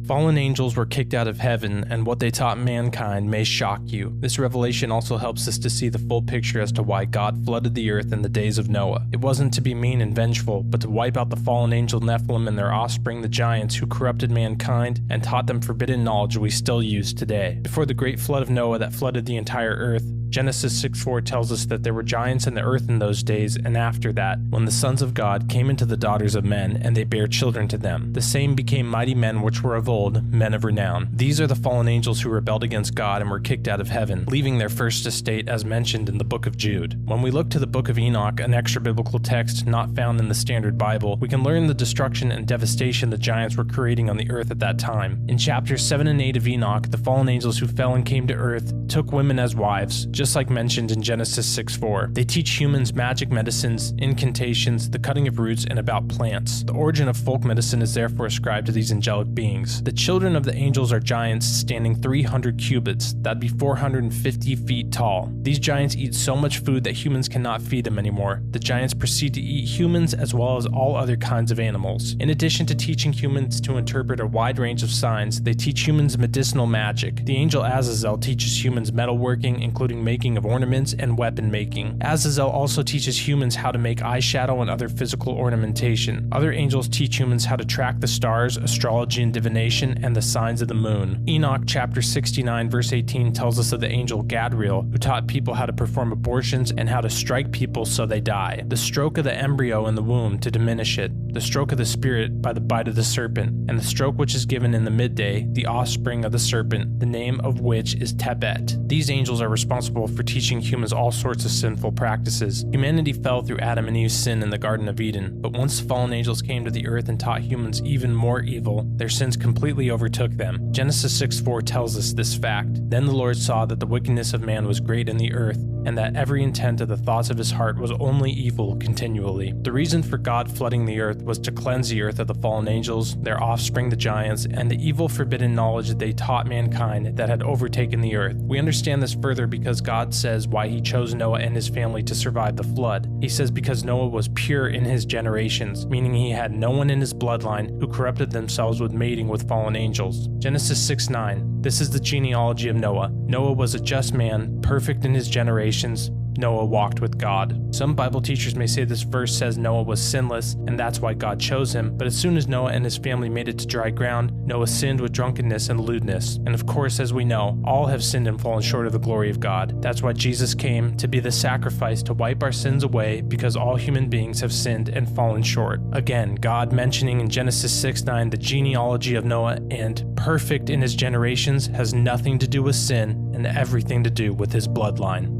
Fallen angels were kicked out of heaven, and what they taught mankind may shock you. This revelation also helps us to see the full picture as to why God flooded the earth in the days of Noah. It wasn't to be mean and vengeful, but to wipe out the fallen angel Nephilim and their offspring, the giants, who corrupted mankind and taught them forbidden knowledge we still use today. Before the great flood of Noah that flooded the entire earth, Genesis 6:4 tells us that there were giants in the earth in those days, and after that, when the sons of God came into the daughters of men, and they bare children to them, the same became mighty men which were of old, men of renown. These are the fallen angels who rebelled against God and were kicked out of heaven, leaving their first estate as mentioned in the book of Jude. When we look to the book of Enoch, an extra-biblical text not found in the Standard Bible, we can learn the destruction and devastation the giants were creating on the earth at that time. In chapters 7 and 8 of Enoch, the fallen angels who fell and came to earth took women as wives, just like mentioned in Genesis 6:4. They teach humans magic medicines, incantations, the cutting of roots, and about plants. The origin of folk medicine is therefore ascribed to these angelic beings. The children of the angels are giants standing 300 cubits, that'd be 450 feet tall. These giants eat so much food that humans cannot feed them anymore. The giants proceed to eat humans as well as all other kinds of animals. In addition to teaching humans to interpret a wide range of signs, they teach humans medicinal magic. The angel Azazel teaches humans metalworking, including making of ornaments and weapon making. Azazel also teaches humans how to make eyeshadow and other physical ornamentation. Other angels teach humans how to track the stars, astrology and divination, and the signs of the moon. Enoch chapter 69 verse 18 tells us of the angel Gadriel, who taught people how to perform abortions and how to strike people so they die. The stroke of the embryo in the womb to diminish it, the stroke of the spirit by the bite of the serpent, and the stroke which is given in the midday, the offspring of the serpent, the name of which is Tebet. These angels are responsible for teaching humans all sorts of sinful practices. Humanity fell through Adam and Eve's sin in the Garden of Eden, but once the fallen angels came to the earth and taught humans even more evil, their sins completely overtook them. Genesis 6:4 tells us this fact. Then the Lord saw that the wickedness of man was great in the earth, and that every intent of the thoughts of his heart was only evil continually. The reason for God flooding the earth was to cleanse the earth of the fallen angels, their offspring the giants, and the evil forbidden knowledge that they taught mankind that had overtaken the earth. We understand this further because God says why he chose Noah and his family to survive the flood. He says because Noah was pure in his generations, meaning he had no one in his bloodline who corrupted themselves with mating with fallen angels. Genesis 6:9. This is the genealogy of Noah. Noah was a just man, perfect in his generations. Noah walked with God. Some Bible teachers may say this verse says Noah was sinless, and that's why God chose him, but as soon as Noah and his family made it to dry ground, Noah sinned with drunkenness and lewdness. And of course, as we know, all have sinned and fallen short of the glory of God. That's why Jesus came, to be the sacrifice to wipe our sins away, because all human beings have sinned and fallen short. Again, God mentioning in Genesis 6:9 the genealogy of Noah and perfect in his generations has nothing to do with sin and everything to do with his bloodline.